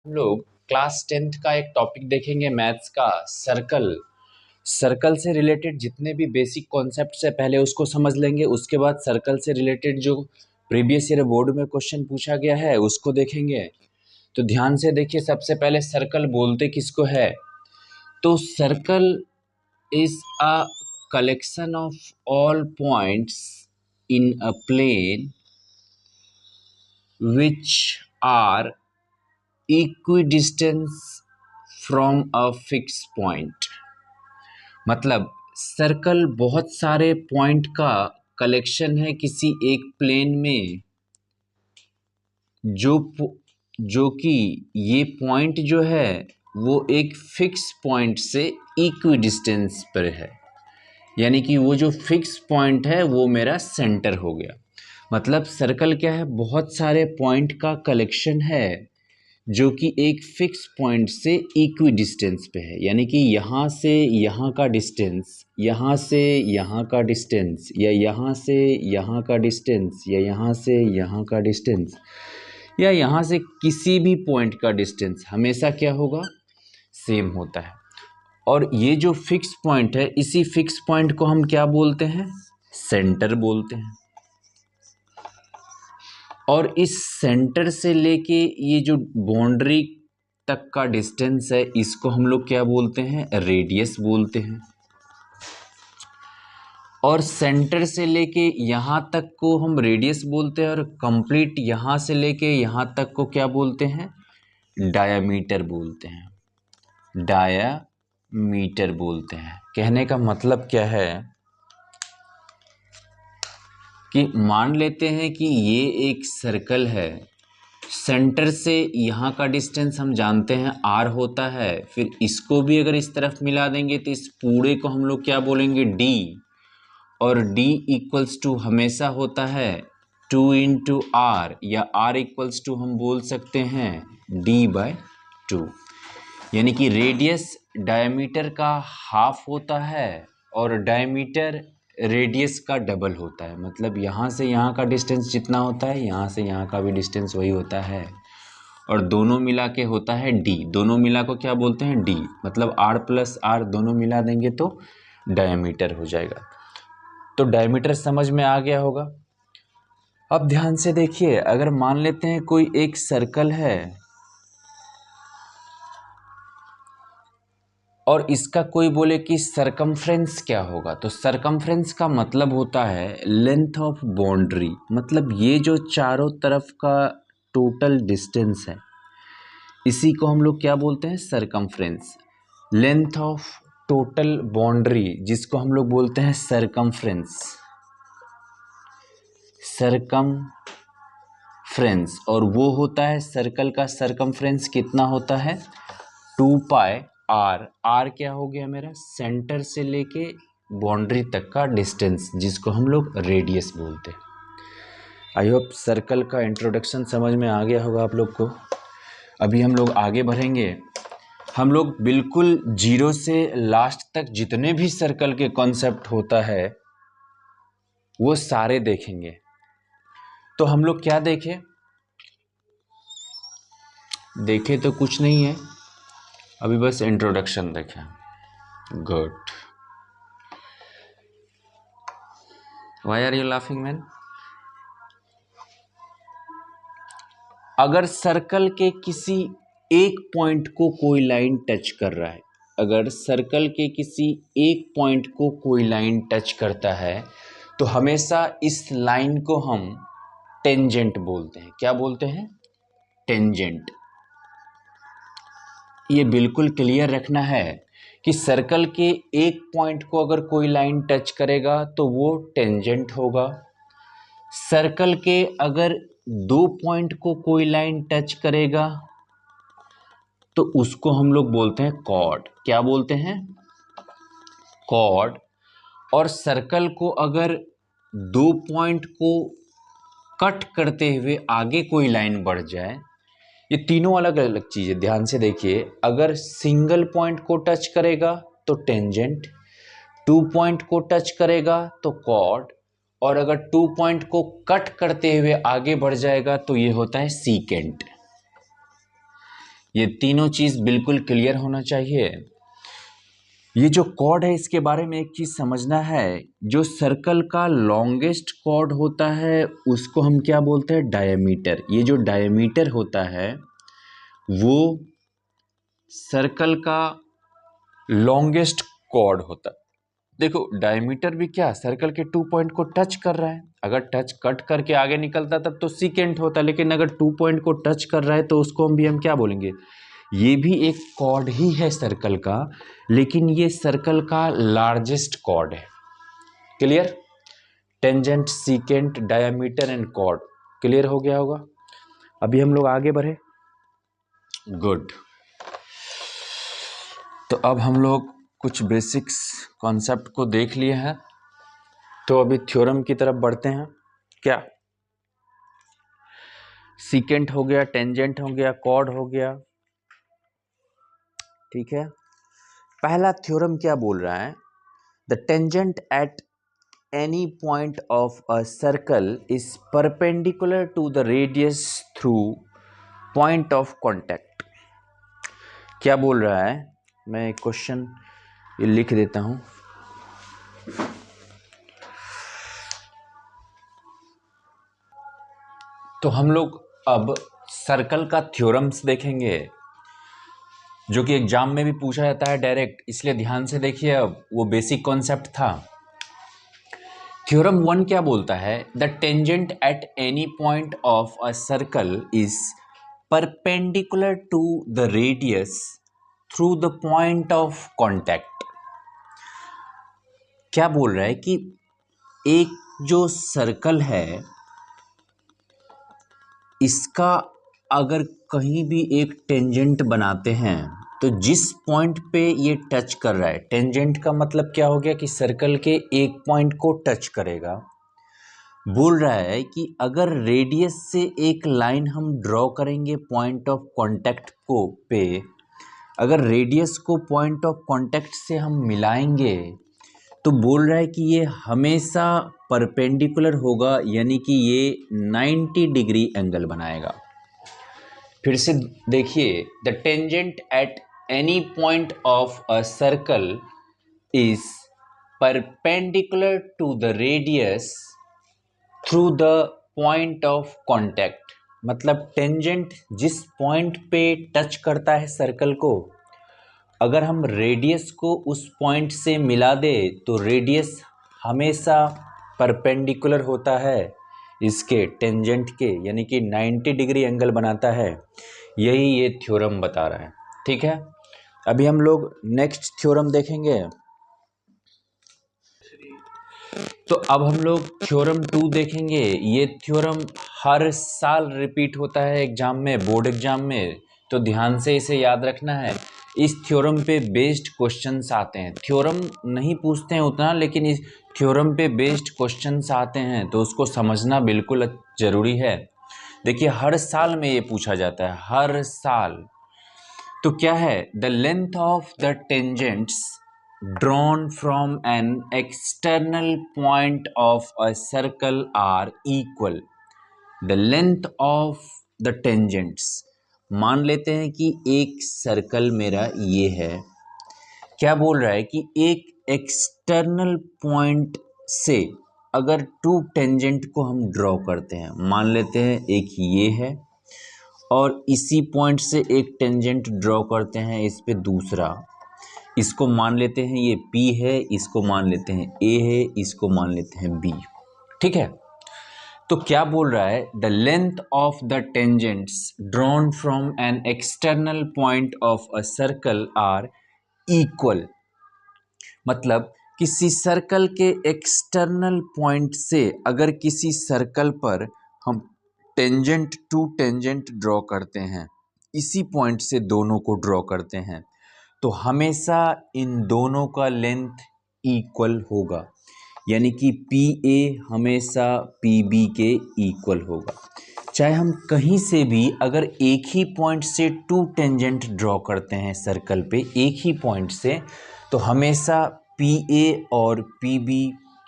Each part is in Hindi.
हम लोग क्लास 10th का एक टॉपिक देखेंगे मैथ्स का सर्कल। सर्कल से रिलेटेड जितने भी बेसिक कॉन्सेप्ट्स है पहले उसको समझ लेंगे, उसके बाद सर्कल से रिलेटेड जो प्रीवियस ईयर बोर्ड में क्वेश्चन पूछा गया है उसको देखेंगे। तो ध्यान से देखिए, सबसे पहले सर्कल बोलते किसको है? तो circle is a collection of all points in a plane which are equidistance from a fix point. मतलब सर्कल बहुत सारे पॉइंट का कलेक्शन है किसी एक प्लेन में, जो जो कि ये पॉइंट जो है वो एक फिक्स पॉइंट से इक्विडिस्टेंस पर है। यानी कि वो जो फिक्स पॉइंट है वो मेरा सेंटर हो गया। मतलब सर्कल क्या है? बहुत सारे पॉइंट का कलेक्शन है जो कि एक फिक्स पॉइंट से इक्वी डिस्टेंस पे है। यानी कि यहाँ से यहाँ का डिस्टेंस, यहाँ से यहाँ का डिस्टेंस, या यहाँ से यहाँ का डिस्टेंस, या यहाँ से यहाँ का डिस्टेंस, या यहाँ से किसी भी पॉइंट का डिस्टेंस हमेशा क्या होगा? सेम होता है। और ये जो फिक्स पॉइंट है, इसी फिक्स पॉइंट को हम क्या बोलते हैं? सेंटर बोलते हैं। और इस सेंटर से लेके ये जो बाउंड्री तक का डिस्टेंस है इसको हम लोग क्या बोलते हैं? रेडियस बोलते हैं। और सेंटर से लेके यहाँ तक को हम रेडियस बोलते हैं, और कंप्लीट यहाँ से लेके यहाँ तक को क्या बोलते हैं? डायामीटर बोलते हैं। डायामीटर बोलते हैं। कहने का मतलब क्या है कि मान लेते हैं कि ये एक सर्कल है, सेंटर से यहाँ का डिस्टेंस हम जानते हैं r होता है, फिर इसको भी अगर इस तरफ मिला देंगे तो इस पूरे को हम लोग क्या बोलेंगे? d। और d इक्वल्स टू हमेशा होता है 2 इंटू आर, या r इक्वल्स टू हम बोल सकते हैं d/2। यानी कि रेडियस डायमीटर का हाफ होता है और डायमीटर रेडियस का डबल होता है। मतलब यहाँ से यहाँ का डिस्टेंस जितना होता है यहाँ से यहाँ का भी डिस्टेंस वही होता है, और दोनों मिला के होता है d। दोनों मिला को क्या बोलते हैं? d। मतलब r प्लस r दोनों मिला देंगे तो डायमीटर हो जाएगा। तो डायमीटर समझ में आ गया होगा। अब ध्यान से देखिए, अगर मान लेते हैं कोई एक सर्कल है और इसका कोई बोले कि सरकमफ्रेंस क्या होगा, तो सरकमफ्रेंस का मतलब होता है लेंथ ऑफ बाउंड्री। मतलब ये जो चारों तरफ का टोटल डिस्टेंस है इसी को हम लोग क्या बोलते हैं? Circumference. Length of total boundary जिसको हम लोग बोलते हैं सरकमफ्रेंस। सरकमफ्रेंस, और वो होता है सर्कल का सरकमफ्रेंस कितना होता है? 2 पाई आर। आर क्या हो गया मेरा? सेंटर से लेके बाउंड्री तक का डिस्टेंस जिसको हम लोग रेडियस बोलते हैं। आई होप सर्कल का इंट्रोडक्शन समझ में आ गया होगा आप लोग को। अभी हम लोग आगे बढ़ेंगे। हम लोग बिल्कुल जीरो से लास्ट तक जितने भी सर्कल के कॉन्सेप्ट होता है वो सारे देखेंगे। तो हम लोग क्या देखें तो कुछ नहीं है, अभी बस इंट्रोडक्शन देखें। Good. Why are you laughing man? अगर सर्कल के किसी एक पॉइंट को कोई लाइन टच कर रहा है, अगर सर्कल के किसी एक पॉइंट को कोई लाइन टच करता है तो हमेशा इस लाइन को हम टेंजेंट बोलते हैं। क्या बोलते हैं? टेंजेंट। ये बिल्कुल क्लियर रखना है कि सर्कल के एक पॉइंट को अगर कोई लाइन टच करेगा तो वो टेंजेंट होगा। सर्कल के अगर 2 पॉइंट को कोई लाइन टच करेगा तो उसको हम लोग बोलते हैं कॉर्ड। क्या बोलते हैं? कॉर्ड। और सर्कल को अगर 2 पॉइंट को कट करते हुए आगे कोई लाइन बढ़ जाए, ये तीनों अलग अलग चीज़ें, ध्यान से देखिए। अगर सिंगल पॉइंट को टच करेगा तो टेंजेंट, 2 पॉइंट को टच करेगा तो कॉर्ड, और अगर 2 पॉइंट को कट करते हुए आगे बढ़ जाएगा तो ये होता है सीकेंट। ये तीनों चीज़ बिल्कुल क्लियर होना चाहिए। ये जो कॉर्ड है इसके बारे में एक चीज़ समझना है, जो सर्कल का लॉन्गेस्ट कॉर्ड होता है उसको हम क्या बोलते हैं, डायमीटर। ये जो डायमीटर होता है वो सर्कल का लॉन्गेस्ट कॉर्ड होता है। देखो डायमीटर भी क्या, सर्कल के 2 पॉइंट को टच कर रहा है। अगर टच कट करके आगे निकलता तब तो सीकेंट होता, लेकिन अगर 2 पॉइंट को टच कर रहा है तो उसको हम क्या बोलेंगे, ये भी एक कॉर्ड ही है सर्कल का, लेकिन ये सर्कल का लार्जेस्ट कॉर्ड है। Clear? Tangent, secant, diameter and chord clear हो गया होगा। अभी हम लोग आगे बढ़े। गुड। तो अब हम लोग कुछ बेसिक्स कॉन्सेप्ट को देख लिए हैं, तो अभी थ्योरम की तरफ बढ़ते हैं। क्या, सीकेंट हो गया, टेंजेंट हो गया, कॉर्ड हो गया, ठीक है। पहला थ्योरम क्या बोल रहा है, the tangent at any point of a circle is perpendicular to the radius through point of contact. क्या बोल रहा है, मैं क्वेश्चन लिख देता हूं। तो हम लोग अब सर्कल का थ्योरम्स देखेंगे, जो कि एग्जाम में भी पूछा जाता है डायरेक्ट, इसलिए ध्यान से देखिए। अब वो बेसिक कॉन्सेप्ट था। थ्योरम 1 क्या बोलता है, the tangent at any point of a circle is perpendicular to the radius through the point of contact. क्या बोल रहा है कि एक जो सर्कल है इसका अगर कहीं भी एक टेंजेंट बनाते हैं तो जिस पॉइंट पे ये टच कर रहा है, टेंजेंट का मतलब क्या हो गया कि सर्कल के एक पॉइंट को टच करेगा। बोल रहा है कि अगर रेडियस से एक लाइन हम ड्रॉ करेंगे पॉइंट ऑफ कांटेक्ट को पे, अगर रेडियस को पॉइंट ऑफ कांटेक्ट से हम मिलाएंगे तो बोल रहा है कि ये हमेशा परपेंडिकुलर होगा, यानी कि ये 90 डिग्री एंगल बनाएगा। फिर से देखिए, the tangent at any point of a circle is perpendicular to the radius through the point of contact. मतलब टेंजेंट जिस पॉइंट पे टच करता है सर्कल को, अगर हम रेडियस को उस पॉइंट से मिला दे तो रेडियस हमेशा परपेंडिकुलर होता है इसके टेंजेंट के, यानी कि 90 डिग्री एंगल बनाता है। यही ये थ्योरम बता रहा है, ठीक है। अभी हम लोग नेक्स्ट थ्योरम देखेंगे। तो अब हम लोग थ्योरम 2 देखेंगे। ये थ्योरम हर साल रिपीट होता है एग्जाम में, बोर्ड एग्जाम में, तो ध्यान से इसे याद रखना है। इस थ्योरम पे बेस्ड क्वेश्चंस आते हैं। थ्योरम नहीं पूछते हैं उतना, लेकिन इस थ्योरम पे बेस्ड क्वेश्चंस आते हैं, तो उसको समझना बिल्कुल ज़रूरी है। देखिए हर साल में ये पूछा जाता है, हर साल। तो क्या है, the length of the tangents drawn from an external point of a circle are equal. The length of the tangents, मान लेते हैं कि एक सर्कल मेरा ये है। क्या बोल रहा है कि एक एक्सटर्नल पॉइंट से अगर 2 टेंजेंट को हम ड्रॉ करते हैं, मान लेते हैं एक ये है और इसी पॉइंट से एक टेंजेंट ड्रॉ करते हैं इस पे दूसरा, इसको मान लेते हैं ये P है, इसको मान लेते हैं A है, इसको मान लेते हैं B, ठीक है। तो क्या बोल रहा है, the length of the tangents drawn from an external point of a circle are equal. मतलब किसी सर्कल के एक्सटर्नल पॉइंट से अगर किसी सर्कल पर हम टेंजेंट टू टेंजेंट ड्रॉ करते हैं, इसी पॉइंट से दोनों को ड्रॉ करते हैं, तो हमेशा इन दोनों का लेंथ इक्वल होगा, यानी कि PA हमेशा PB के इक्वल होगा। चाहे हम कहीं से भी अगर एक ही पॉइंट से 2 टेंजेंट ड्रॉ करते हैं सर्कल पे, एक ही पॉइंट से, तो हमेशा PA और PB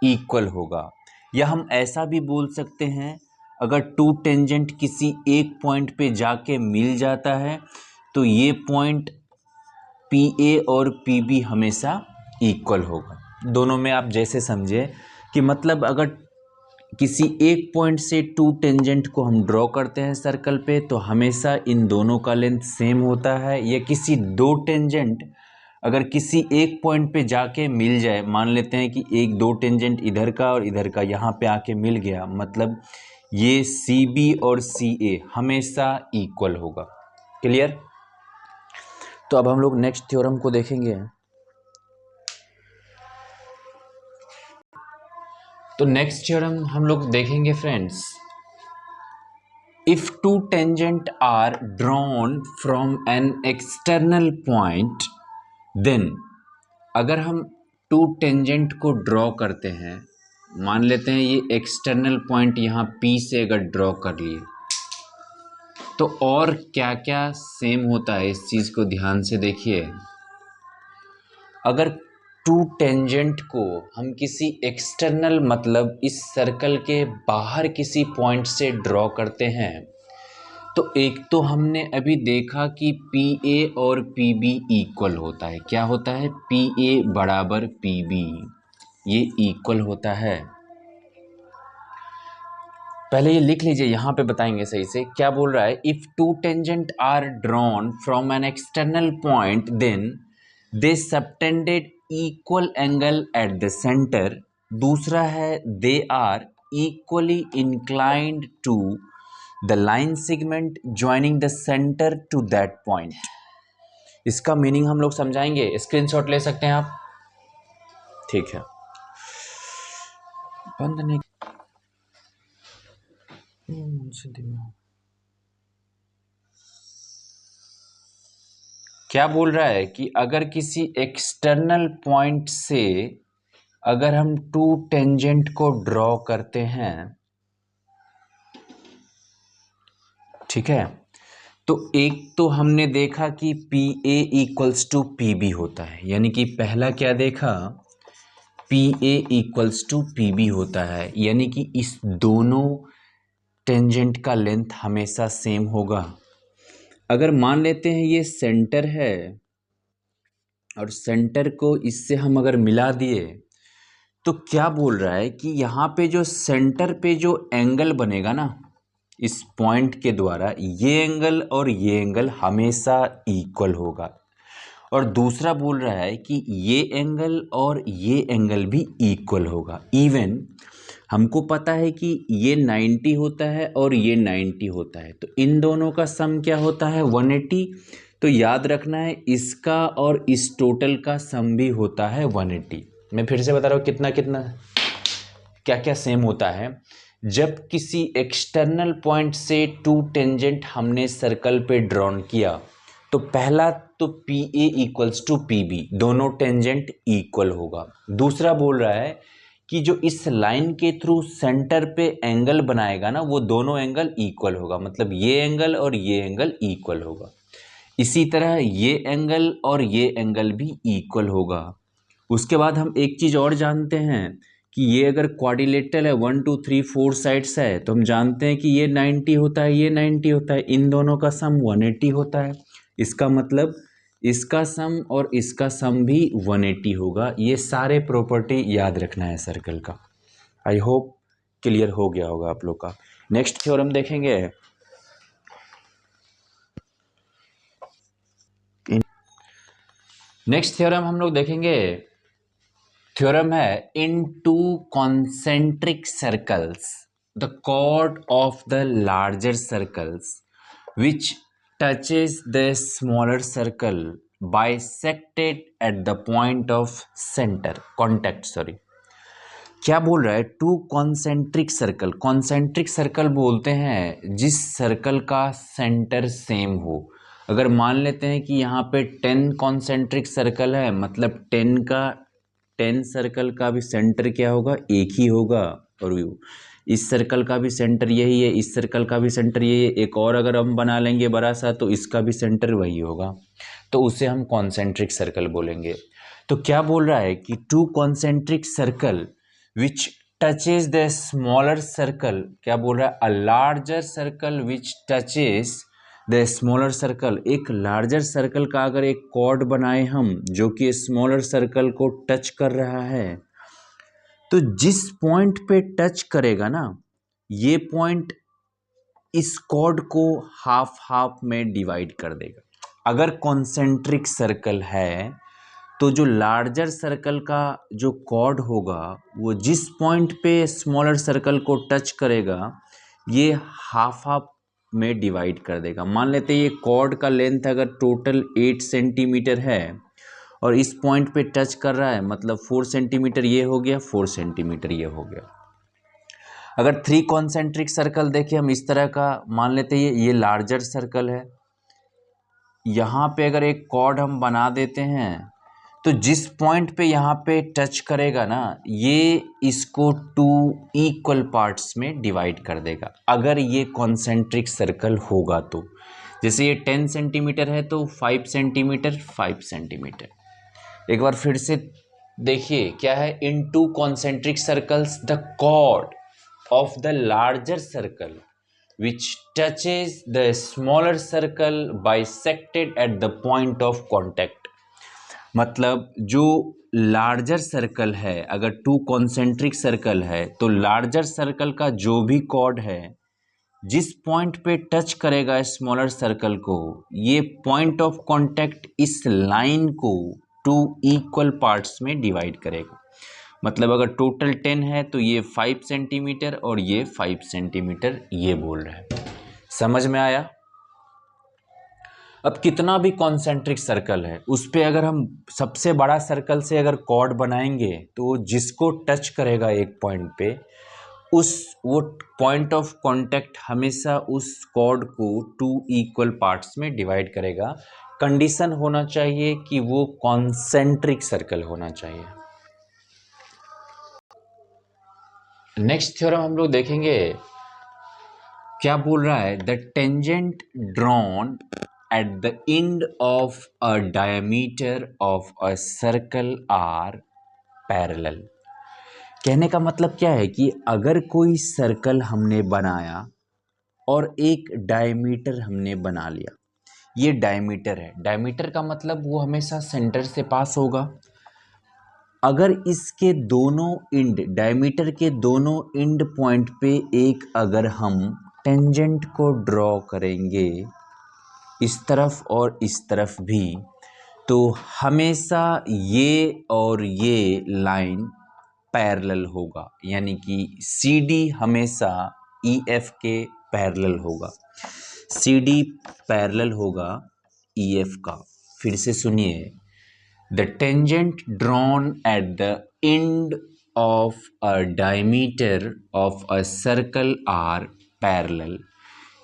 इक्वल होगा। या हम ऐसा भी बोल सकते हैं, अगर 2 टेंजेंट किसी एक पॉइंट पे जाके मिल जाता है तो ये पॉइंट PA और PB हमेशा इक्वल होगा। दोनों में आप जैसे समझे कि मतलब अगर किसी एक पॉइंट से टू टेंजेंट को हम ड्रॉ करते हैं सर्कल पे तो हमेशा इन दोनों का लेंथ सेम होता है, या किसी दो टेंजेंट अगर किसी एक पॉइंट पे जाके मिल जाए, मान लेते हैं कि एक दो टेंजेंट इधर का और इधर का यहाँ पे आके मिल गया, मतलब ये CB और CA हमेशा इक्वल होगा। क्लियर? तो अब हम लोग नेक्स्ट थ्योरम को देखेंगे। तो नेक्स्ट थ्योरम हम लोग देखेंगे friends, if two tangent are drawn from an external point then, अगर हम टू टेंजेंट को ड्रॉ करते हैं, मान लेते हैं ये एक्सटर्नल पॉइंट यहाँ P से अगर ड्रॉ कर लिए, तो और क्या क्या सेम होता है इस चीज़ को ध्यान से देखिए। अगर टू टेंजेंट को हम किसी एक्सटर्नल मतलब इस सर्कल के बाहर किसी पॉइंट से ड्रॉ करते हैं, तो एक तो हमने अभी देखा कि PA और PB इक्वल होता है। क्या होता है? PA बराबर PB, ये इक्वल होता है। पहले ये लिख लीजिए, यहाँ पे बताएंगे सही से क्या बोल रहा है। If two tangent are drawn from an external point then they subtended equal angle at the centre. दूसरा है they are equally inclined to the line segment joining the centre to that point. इसका मीनिंग हम लोग समझाएंगे, स्क्रीनशॉट ले सकते हैं आप। ठीक है, बंद नहीं। क्या बोल रहा है कि अगर किसी एक्सटर्नल पॉइंट से अगर हम टू टेंजेंट को ड्रॉ करते हैं, ठीक है, तो एक तो हमने देखा कि PA इक्वल्स टू PB होता है, यानी कि पहला क्या देखा, PA इक्वल्स टू PB होता है, यानी कि इस दोनों टेंजेंट का लेंथ हमेशा सेम होगा। अगर मान लेते हैं ये सेंटर है और सेंटर को इससे हम अगर मिला दिए, तो क्या बोल रहा है कि यहाँ पे जो सेंटर पे जो एंगल बनेगा ना इस पॉइंट के द्वारा, ये एंगल और ये एंगल हमेशा इक्वल होगा। और दूसरा बोल रहा है कि ये एंगल और ये एंगल भी इक्वल होगा। इवन हमको पता है कि ये 90 होता है और ये 90 होता है, तो इन दोनों का सम क्या होता है? 180। तो याद रखना है इसका और इस टोटल का सम भी होता है 180। मैं फिर से बता रहा हूँ कितना कितना क्या क्या सेम होता है। जब किसी एक्सटर्नल पॉइंट से टू टेंजेंट हमने सर्कल पे ड्रॉन किया, तो पहला तो PA इक्वल्स टू PB, दोनों टेंजेंट इक्वल होगा। दूसरा बोल रहा है कि जो इस लाइन के थ्रू सेंटर पे एंगल बनाएगा ना, वो दोनों एंगल इक्वल होगा, मतलब ये एंगल और ये एंगल इक्वल होगा। इसी तरह ये एंगल और ये एंगल भी इक्वल होगा। उसके बाद हम एक चीज़ और जानते हैं कि ये अगर क्वाड्रिलेटरल है, 1 2 3 4 साइड्स है, तो हम जानते हैं कि ये 90 होता है, ये 90 होता है, इन दोनों का सम 180 होता है। इसका मतलब इसका सम और इसका सम भी 180 होगा। ये सारे प्रॉपर्टी याद रखना है सर्कल का। आई होप क्लियर हो गया होगा आप लोग का। नेक्स्ट थ्योरम देखेंगे। नेक्स्ट थ्योरम हम लोग देखेंगे, थ्योरम है in two concentric circles the chord of the larger circles which touches the smaller circle bisected at the point of center contact। Sorry, क्या बोल रहा है? To concentric circle, concentric circle बोलते हैं जिस सर्कल का सेंटर सेम हो। अगर मान लेते हैं कि यहाँ पे 10 कॉन्सेंट्रिक सर्कल है, मतलब 10 सर्कल का भी सेंटर क्या होगा? एक ही होगा। और इस सर्कल का भी सेंटर यही है, इस सर्कल का भी सेंटर यही है। एक और अगर हम बना लेंगे बड़ा सा, तो इसका भी सेंटर वही होगा, तो उसे हम कॉन्सेंट्रिक सर्कल बोलेंगे। तो क्या बोल रहा है कि to concentric circle which touches the smaller circle, क्या बोल रहा है? A larger circle which touches the smaller circle, एक लार्जर सर्कल का अगर एक कॉर्ड बनाए हम जो कि स्मॉलर सर्कल को टच कर रहा है, तो जिस पॉइंट पे टच करेगा ना, ये पॉइंट इस कॉर्ड को हाफ हाफ में डिवाइड कर देगा। अगर कॉन्सेंट्रिक सर्कल है तो जो लार्जर सर्कल का जो कॉर्ड होगा वो जिस पॉइंट पे स्मॉलर सर्कल को टच करेगा ये हाफ हाफ में डिवाइड कर देगा। मान लेते हैं ये कॉर्ड का लेंथ अगर टोटल 8 सेंटीमीटर है और इस पॉइंट पे टच कर रहा है, मतलब 4 सेंटीमीटर ये हो गया, 4 सेंटीमीटर ये हो गया। अगर 3 कॉन्सेंट्रिक सर्कल देखें हम इस तरह का, मान लेते हैं ये लार्जर सर्कल है, यहाँ पे अगर एक कॉर्ड हम बना देते हैं तो जिस पॉइंट पे यहाँ पे टच करेगा ना, ये इसको 2 इक्वल पार्ट्स में डिवाइड कर देगा अगर ये कॉन्सेंट्रिक सर्कल होगा तो। जैसे ये 10 सेंटीमीटर है तो 5 सेंटीमीटर 5 सेंटीमीटर। एक बार फिर से देखिए क्या है, in 2 concentric circles the chord of the larger circle which touches the smaller circle bisected at the point of contact। मतलब जो लार्जर सर्कल है, अगर 2 कॉन्सेंट्रिक सर्कल है तो लार्जर सर्कल का जो भी कॉर्ड है जिस पॉइंट पे टच करेगा स्मॉलर सर्कल को, ये पॉइंट ऑफ कांटेक्ट इस लाइन को 2 इक्वल पार्ट्स में डिवाइड करेगा। मतलब अगर टोटल 10 है तो ये 5 सेंटीमीटर और ये 5 सेंटीमीटर ये बोल रहा है। समझ में आया? अब कितना भी कॉन्सेंट्रिक सर्कल है उस पे अगर हम सबसे बड़ा सर्कल से अगर कॉर्ड बनाएंगे तो जिसको टच करेगा एक पॉइंट पे, वो पॉइंट ऑफ कांटेक्ट हमेशा उस कॉर्ड को 2 इक्वल पार्ट्स में डिवाइड करेगा। कंडीशन होना चाहिए कि वो कॉन्सेंट्रिक सर्कल होना चाहिए। नेक्स्ट थ्योरम हम लोग देखेंगे, क्या बोल रहा है, the tangent drawn at the end of a diameter of a circle are parallel. कहने का मतलब क्या है कि अगर कोई सर्कल हमने बनाया और एक डायमीटर हमने बना लिया, ये डायमीटर है, डायमीटर का मतलब वो हमेशा सेंटर से पास होगा। अगर इसके दोनों एंड, डायमीटर के दोनों एंड पॉइंट पे एक अगर हम टेंजेंट को ड्रॉ करेंगे इस तरफ और इस तरफ भी, तो हमेशा ये और ये लाइन पैरेलल होगा, यानी कि CD हमेशा EF के पैरेलल होगा, CD पैरेलल होगा EF का। फिर से सुनिए, the tangent drawn at the end of a diameter of a circle are parallel।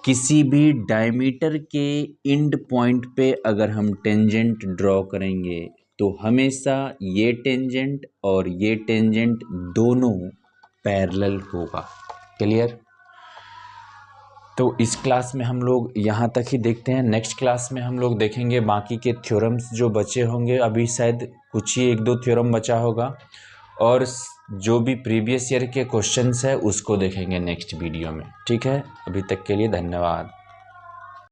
किसी भी डायमीटर के एंड पॉइंट पे अगर हम टेंजेंट ड्रॉ करेंगे तो हमेशा ये टेंजेंट और ये टेंजेंट दोनों पैरेलल होगा। क्लियर? तो इस क्लास में हम लोग यहाँ तक ही देखते हैं। नेक्स्ट क्लास में हम लोग देखेंगे बाकी के थ्योरम्स जो बचे होंगे। अभी शायद कुछ ही 1-2 थ्योरम बचा होगा और जो भी प्रीवियस ईयर के क्वेश्चंस है उसको देखेंगे नेक्स्ट वीडियो में। ठीक है, अभी तक के लिए धन्यवाद।